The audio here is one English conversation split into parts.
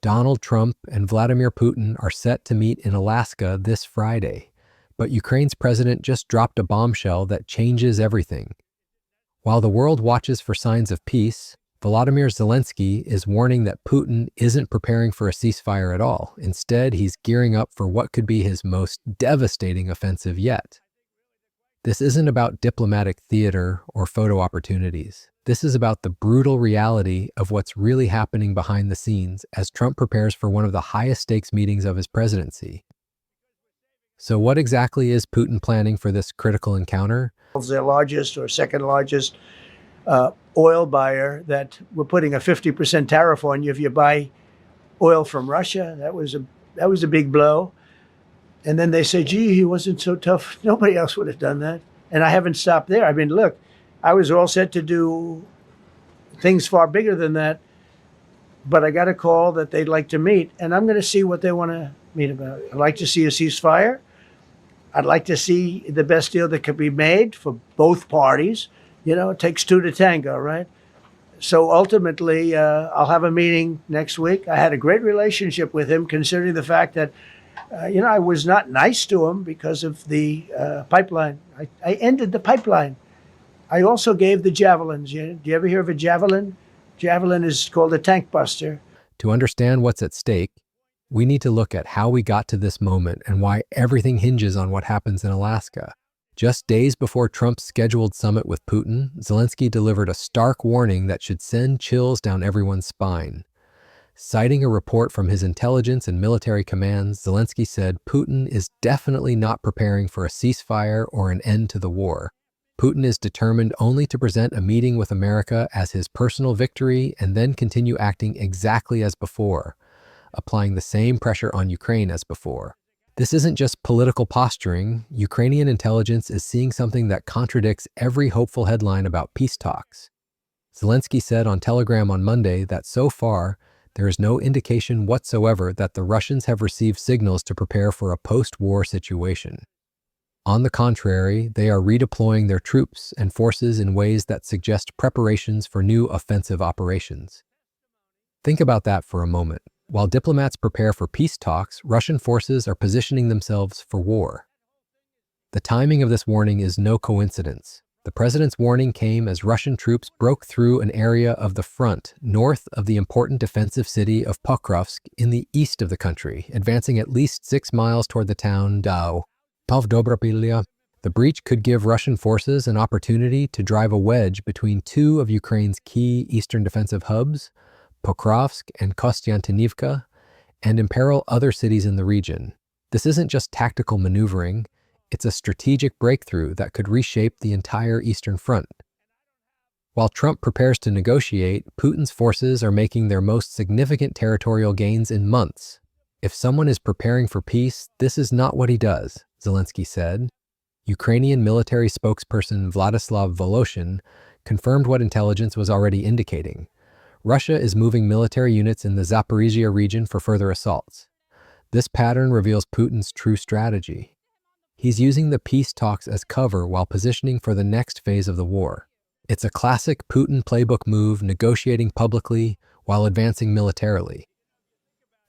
Donald Trump and Vladimir Putin are set to meet in Alaska this Friday, but Ukraine's president just dropped a bombshell that changes everything. While the world watches for signs of peace, Volodymyr Zelensky is warning that Putin isn't preparing for a ceasefire at all. Instead, he's gearing up for what could be his most devastating offensive yet. This isn't about diplomatic theater or photo opportunities. This is about the brutal reality of what's really happening behind the scenes as Trump prepares for one of the highest stakes meetings of his presidency. So what exactly is Putin planning for this critical encounter? Their largest or second largest oil buyer, that we're putting a 50% tariff on you if you buy oil from Russia. That was a big blow. And then they say, gee, he wasn't so tough. Nobody else would have done that. And I haven't stopped there. I mean, look, I was all set to do things far bigger than that, but I got a call that they'd like to meet, and I'm going to see what they want to meet about. I'd like to see a ceasefire. I'd like to see the best deal that could be made for both parties. You know, it takes two to tango, right? So ultimately, I'll have a meeting next week. I had a great relationship with him, considering the fact that, I was not nice to him because of the pipeline. I ended the pipeline. I also gave the javelins. Do you ever hear of a javelin? Javelin is called a tank buster. To understand what's at stake, we need to look at how we got to this moment and why everything hinges on what happens in Alaska. Just days before Trump's scheduled summit with Putin, Zelensky delivered a stark warning that should send chills down everyone's spine. Citing a report from his intelligence and military commands, Zelensky said Putin is definitely not preparing for a ceasefire or an end to the war. Putin is determined only to present a meeting with America as his personal victory and then continue acting exactly as before, applying the same pressure on Ukraine as before. This isn't just political posturing. Ukrainian intelligence is seeing something that contradicts every hopeful headline about peace talks. Zelensky said on Telegram on Monday that so far, there is no indication whatsoever that the Russians have received signals to prepare for a post-war situation. On the contrary, they are redeploying their troops and forces in ways that suggest preparations for new offensive operations. Think about that for a moment. While diplomats prepare for peace talks, Russian forces are positioning themselves for war. The timing of this warning is no coincidence. The president's warning came as Russian troops broke through an area of the front north of the important defensive city of Pokrovsk in the east of the country, advancing at least 6 miles toward the town Dobropilya. The breach could give Russian forces an opportunity to drive a wedge between two of Ukraine's key eastern defensive hubs, Pokrovsk and Kostiantynivka, and imperil other cities in the region. This isn't just tactical maneuvering, it's a strategic breakthrough that could reshape the entire Eastern Front. While Trump prepares to negotiate, Putin's forces are making their most significant territorial gains in months. If someone is preparing for peace, this is not what he does, Zelensky said. Ukrainian military spokesperson Vladislav Voloshin confirmed what intelligence was already indicating. Russia is moving military units in the Zaporizhia region for further assaults. This pattern reveals Putin's true strategy. He's using the peace talks as cover while positioning for the next phase of the war. It's a classic Putin playbook move, negotiating publicly while advancing militarily.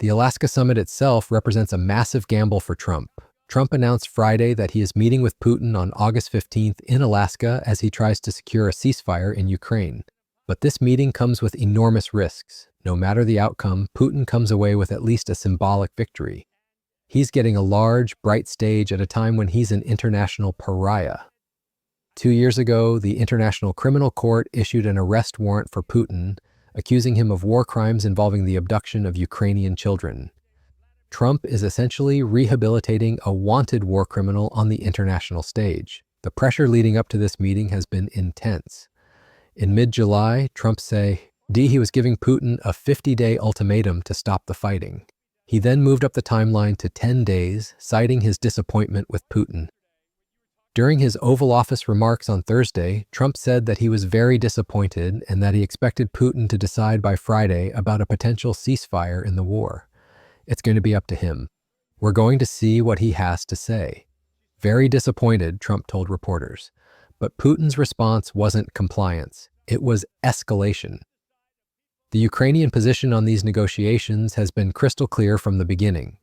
The Alaska summit itself represents a massive gamble for Trump. Trump announced Friday that he is meeting with Putin on August 15th in Alaska as he tries to secure a ceasefire in Ukraine. But this meeting comes with enormous risks. No matter the outcome, Putin comes away with at least a symbolic victory. He's getting a large, bright stage at a time when he's an international pariah. 2 years ago, the International Criminal Court issued an arrest warrant for Putin, accusing him of war crimes involving the abduction of Ukrainian children. Trump is essentially rehabilitating a wanted war criminal on the international stage. The pressure leading up to this meeting has been intense. In mid-July, Trump said he was giving Putin a 50-day ultimatum to stop the fighting. He then moved up the timeline to 10 days, citing his disappointment with Putin. During his Oval Office remarks on Thursday, Trump said that he was very disappointed and that he expected Putin to decide by Friday about a potential ceasefire in the war. It's going to be up to him. We're going to see what he has to say. Very disappointed, Trump told reporters. But Putin's response wasn't compliance. It was escalation. The Ukrainian position on these negotiations has been crystal clear from the beginning.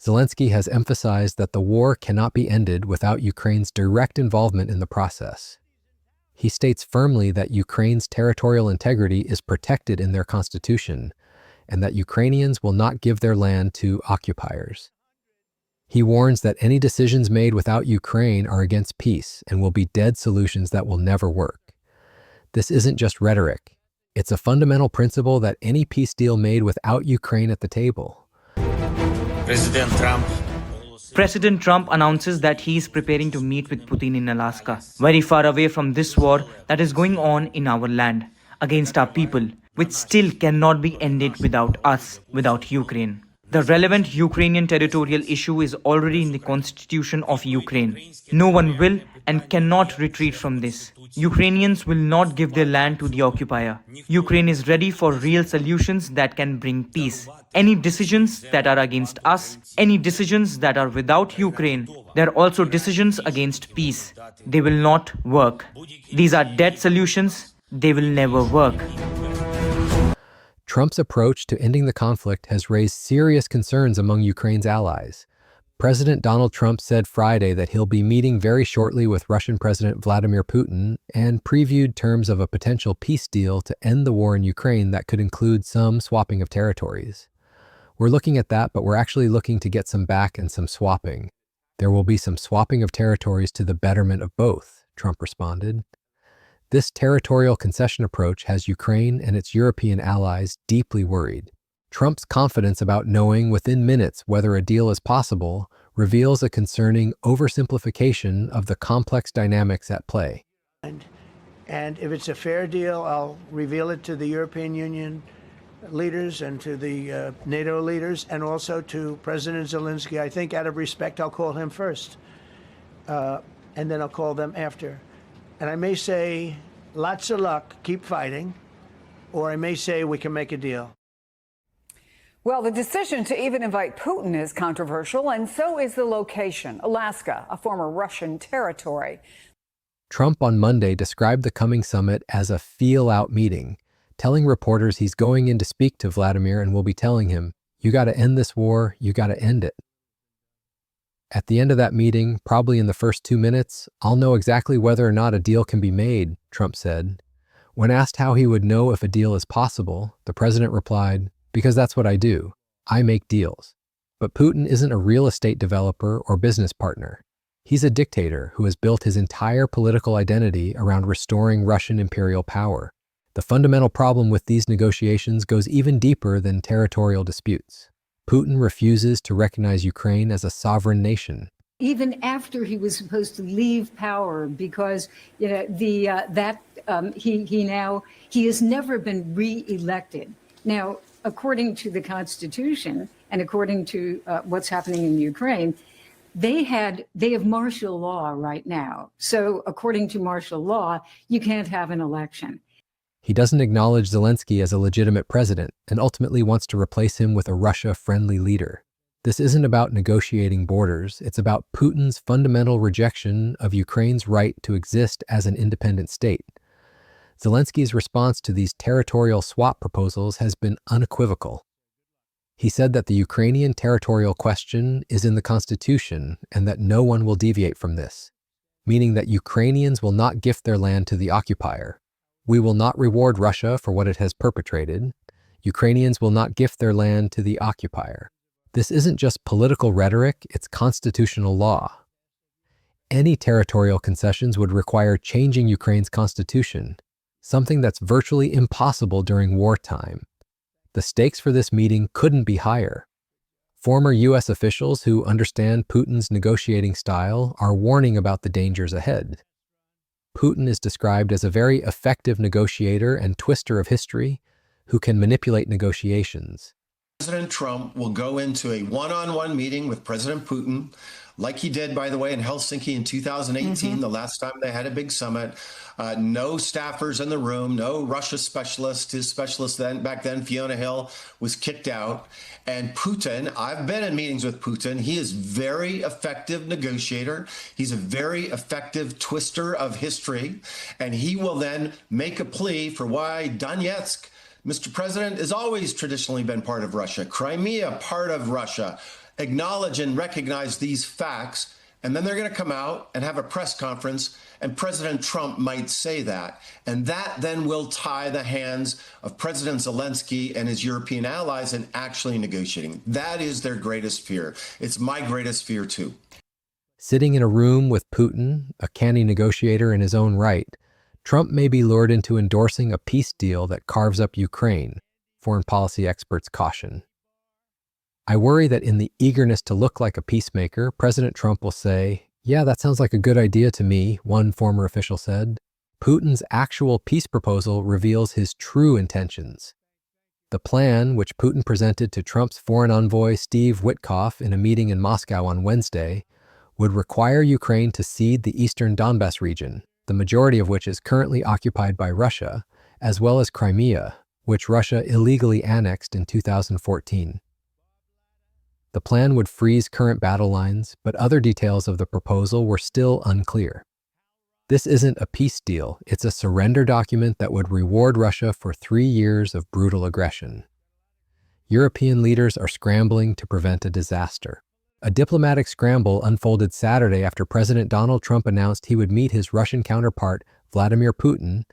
Zelensky has emphasized that the war cannot be ended without Ukraine's direct involvement in the process. He states firmly that Ukraine's territorial integrity is protected in their constitution, and that Ukrainians will not give their land to occupiers. He warns that any decisions made without Ukraine are against peace and will be dead solutions that will never work. This isn't just rhetoric. It's a fundamental principle that any peace deal made without Ukraine at the table. President Trump announces that he is preparing to meet with Putin in Alaska, very far away from this war that is going on in our land, against our people, which still cannot be ended without us, without Ukraine. The relevant Ukrainian territorial issue is already in the constitution of Ukraine. No one will and cannot retreat from this. Ukrainians will not give their land to the occupier. Ukraine is ready for real solutions that can bring peace. Any decisions that are against us, any decisions that are without Ukraine, they're also decisions against peace. They will not work. These are dead solutions. They will never work. Trump's approach to ending the conflict has raised serious concerns among Ukraine's allies. President Donald Trump said Friday that he'll be meeting very shortly with Russian President Vladimir Putin and previewed terms of a potential peace deal to end the war in Ukraine that could include some swapping of territories. We're looking at that, but we're actually looking to get some back and some swapping. There will be some swapping of territories to the betterment of both, Trump responded. This territorial concession approach has Ukraine and its European allies deeply worried. Trump's confidence about knowing within minutes whether a deal is possible reveals a concerning oversimplification of the complex dynamics at play. And if it's a fair deal, I'll reveal it to the European Union leaders and to the NATO leaders and also to President Zelensky. I think out of respect, I'll call him first, and then I'll call them after. And I may say, lots of luck, keep fighting, or I may say we can make a deal. Well, the decision to even invite Putin is controversial, and so is the location, Alaska, a former Russian territory. Trump on Monday described the coming summit as a feel-out meeting, telling reporters he's going in to speak to Vladimir and will be telling him, "You got to end this war, you got to end it." At the end of that meeting, probably in the first 2 minutes, I'll know exactly whether or not a deal can be made, Trump said. When asked how he would know if a deal is possible, the president replied, "Because that's what I do. I make deals." But Putin isn't a real estate developer or business partner. He's a dictator who has built his entire political identity around restoring Russian imperial power. The fundamental problem with these negotiations goes even deeper than territorial disputes. Putin refuses to recognize Ukraine as a sovereign nation. Even after he was supposed to leave power, because he has never been re-elected. Now, according to the Constitution and according to what's happening in Ukraine, they have martial law right now. So, according to martial law, you can't have an election. He doesn't acknowledge Zelensky as a legitimate president and ultimately wants to replace him with a Russia-friendly leader. This isn't about negotiating borders. It's about Putin's fundamental rejection of Ukraine's right to exist as an independent state. Zelensky's response to these territorial swap proposals has been unequivocal. He said that the Ukrainian territorial question is in the Constitution and that no one will deviate from this, meaning that Ukrainians will not gift their land to the occupier. We will not reward Russia for what it has perpetrated. Ukrainians will not gift their land to the occupier. This isn't just political rhetoric, it's constitutional law. Any territorial concessions would require changing Ukraine's constitution, something that's virtually impossible during wartime. The stakes for this meeting couldn't be higher. Former U.S. officials who understand Putin's negotiating style are warning about the dangers ahead. Putin is described as a very effective negotiator and twister of history who can manipulate negotiations. President Trump will go into a one-on-one meeting with President Putin, like he did, by the way, in Helsinki in 2018, the last time they had a big summit. No staffers in the room, no Russia specialist. His specialist back then, Fiona Hill, was kicked out. And Putin, I've been in meetings with Putin. He is very effective negotiator. He's a very effective twister of history. And he will then make a plea for why Donetsk Mr. President has always traditionally been part of Russia. Crimea, part of Russia. Acknowledge and recognize these facts. And then they're going to come out and have a press conference, and President Trump might say that. And that then will tie the hands of President Zelensky and his European allies in actually negotiating. That is their greatest fear. It's my greatest fear, too. Sitting in a room with Putin, a canny negotiator in his own right, Trump may be lured into endorsing a peace deal that carves up Ukraine, foreign policy experts caution. I worry that in the eagerness to look like a peacemaker, President Trump will say, "Yeah, that sounds like a good idea to me," one former official said. Putin's actual peace proposal reveals his true intentions. The plan, which Putin presented to Trump's foreign envoy Steve Witkoff in a meeting in Moscow on Wednesday, would require Ukraine to cede the eastern Donbas region, the majority of which is currently occupied by Russia, as well as Crimea, which Russia illegally annexed in 2014. The plan would freeze current battle lines, but other details of the proposal were still unclear. This isn't a peace deal, it's a surrender document that would reward Russia for 3 years of brutal aggression. European leaders are scrambling to prevent a disaster. A diplomatic scramble unfolded Saturday after President Donald Trump announced he would meet his Russian counterpart, Vladimir Putin,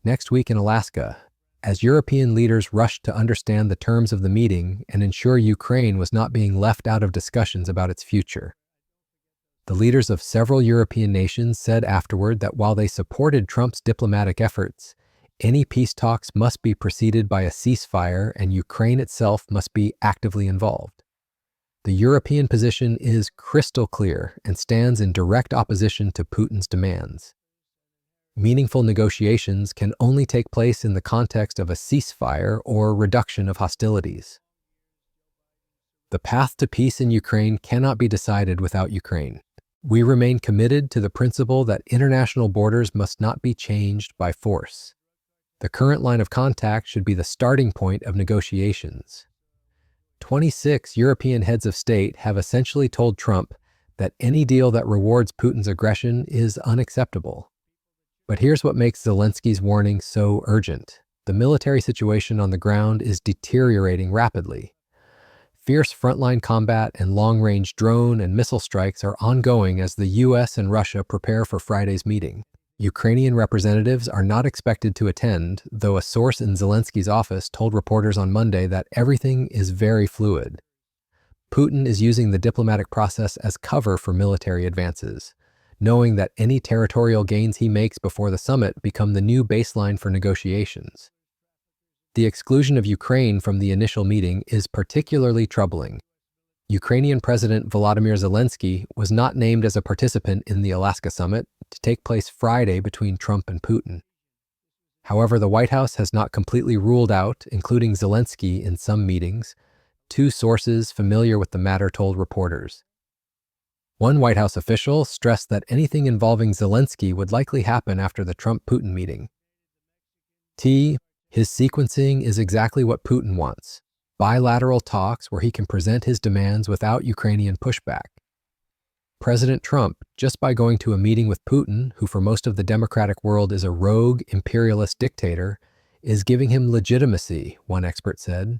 next week in Alaska, as European leaders rushed to understand the terms of the meeting and ensure Ukraine was not being left out of discussions about its future. The leaders of several European nations said afterward that while they supported Trump's diplomatic efforts, any peace talks must be preceded by a ceasefire and Ukraine itself must be actively involved. The European position is crystal clear and stands in direct opposition to Putin's demands. Meaningful negotiations can only take place in the context of a ceasefire or reduction of hostilities. The path to peace in Ukraine cannot be decided without Ukraine. We remain committed to the principle that international borders must not be changed by force. The current line of contact should be the starting point of negotiations. 26 European heads of state have essentially told Trump that any deal that rewards Putin's aggression is unacceptable. But here's what makes Zelensky's warning so urgent. The military situation on the ground is deteriorating rapidly. Fierce frontline combat and long-range drone and missile strikes are ongoing as the U.S. and Russia prepare for Friday's meeting. Ukrainian representatives are not expected to attend, though a source in Zelensky's office told reporters on Monday that everything is very fluid. Putin is using the diplomatic process as cover for military advances, knowing that any territorial gains he makes before the summit become the new baseline for negotiations. The exclusion of Ukraine from the initial meeting is particularly troubling. Ukrainian President Volodymyr Zelensky was not named as a participant in the Alaska summit to take place Friday between Trump and Putin. However, the White House has not completely ruled out including Zelensky in some meetings, two sources familiar with the matter told reporters. One White House official stressed that anything involving Zelensky would likely happen after the Trump-Putin meeting. His sequencing is exactly what Putin wants: bilateral talks where he can present his demands without Ukrainian pushback. President Trump, just by going to a meeting with Putin, who for most of the democratic world is a rogue imperialist dictator, is giving him legitimacy, one expert said.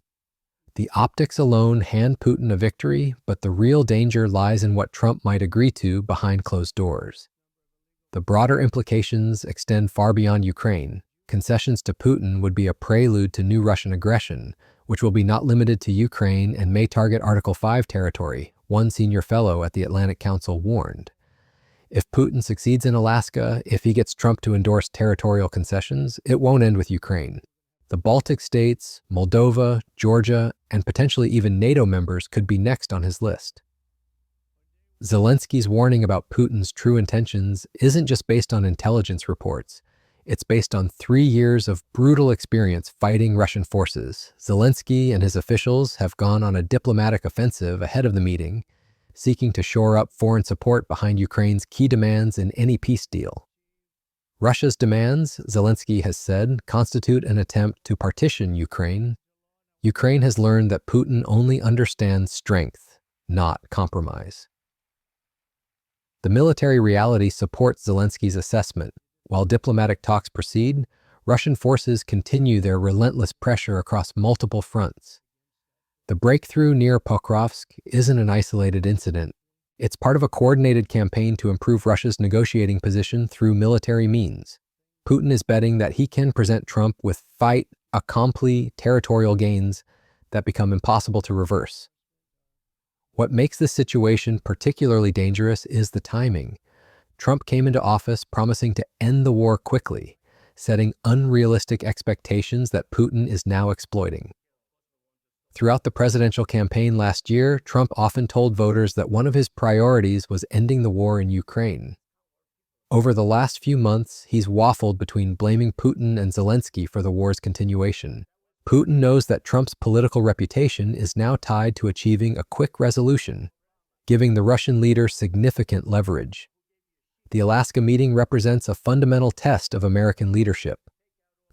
The optics alone hand Putin a victory, but the real danger lies in what Trump might agree to behind closed doors. The broader implications extend far beyond Ukraine. Concessions to Putin would be a prelude to new Russian aggression, which will be not limited to Ukraine and may target Article 5 territory, one senior fellow at the Atlantic Council warned. If Putin succeeds in Alaska, if he gets Trump to endorse territorial concessions, it won't end with Ukraine. The Baltic states, Moldova, Georgia, and potentially even NATO members could be next on his list. Zelensky's warning about Putin's true intentions isn't just based on intelligence reports. It's based on 3 years of brutal experience fighting Russian forces. Zelensky and his officials have gone on a diplomatic offensive ahead of the meeting, seeking to shore up foreign support behind Ukraine's key demands in any peace deal. Russia's demands, Zelensky has said, constitute an attempt to partition Ukraine. Ukraine has learned that Putin only understands strength, not compromise. The military reality supports Zelensky's assessment. While diplomatic talks proceed, Russian forces continue their relentless pressure across multiple fronts. The breakthrough near Pokrovsk isn't an isolated incident. It's part of a coordinated campaign to improve Russia's negotiating position through military means. Putin is betting that he can present Trump with fait accompli territorial gains that become impossible to reverse. What makes this situation particularly dangerous is the timing. Trump came into office promising to end the war quickly, setting unrealistic expectations that Putin is now exploiting. Throughout the presidential campaign last year, Trump often told voters that one of his priorities was ending the war in Ukraine. Over the last few months, he's waffled between blaming Putin and Zelensky for the war's continuation. Putin knows that Trump's political reputation is now tied to achieving a quick resolution, giving the Russian leader significant leverage. The Alaska meeting represents a fundamental test of American leadership.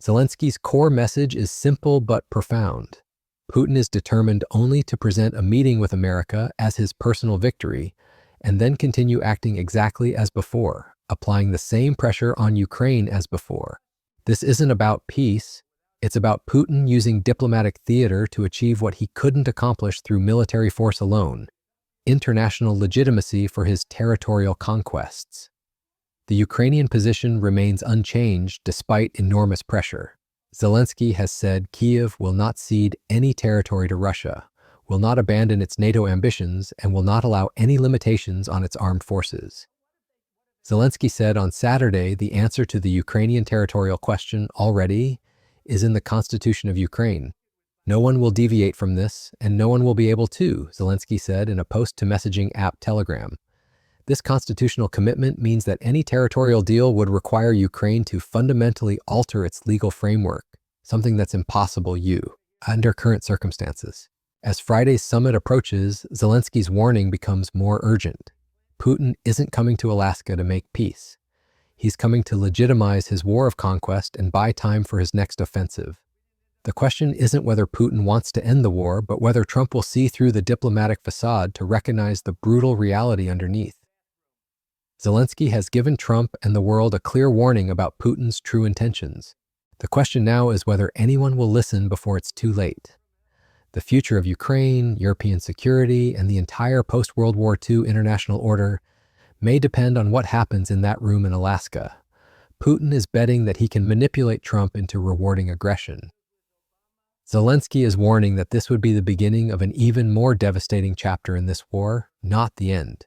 Zelensky's core message is simple but profound. Putin is determined only to present a meeting with America as his personal victory, and then continue acting exactly as before, applying the same pressure on Ukraine as before. This isn't about peace. It's about Putin using diplomatic theater to achieve what he couldn't accomplish through military force alone: international legitimacy for his territorial conquests. The Ukrainian position remains unchanged despite enormous pressure. Zelensky has said Kyiv will not cede any territory to Russia, will not abandon its NATO ambitions, and will not allow any limitations on its armed forces. Zelensky said on Saturday the answer to the Ukrainian territorial question already is in the Constitution of Ukraine. No one will deviate from this, and no one will be able to, Zelensky said in a post-to-messaging app Telegram. This constitutional commitment means that any territorial deal would require Ukraine to fundamentally alter its legal framework, something that's impossible under current circumstances. As Friday's summit approaches, Zelensky's warning becomes more urgent. Putin isn't coming to Alaska to make peace. He's coming to legitimize his war of conquest and buy time for his next offensive. The question isn't whether Putin wants to end the war, but whether Trump will see through the diplomatic facade to recognize the brutal reality underneath. Zelensky has given Trump and the world a clear warning about Putin's true intentions. The question now is whether anyone will listen before it's too late. The future of Ukraine, European security, and the entire post-World War II international order may depend on what happens in that room in Alaska. Putin is betting that he can manipulate Trump into rewarding aggression. Zelensky is warning that this would be the beginning of an even more devastating chapter in this war, not the end.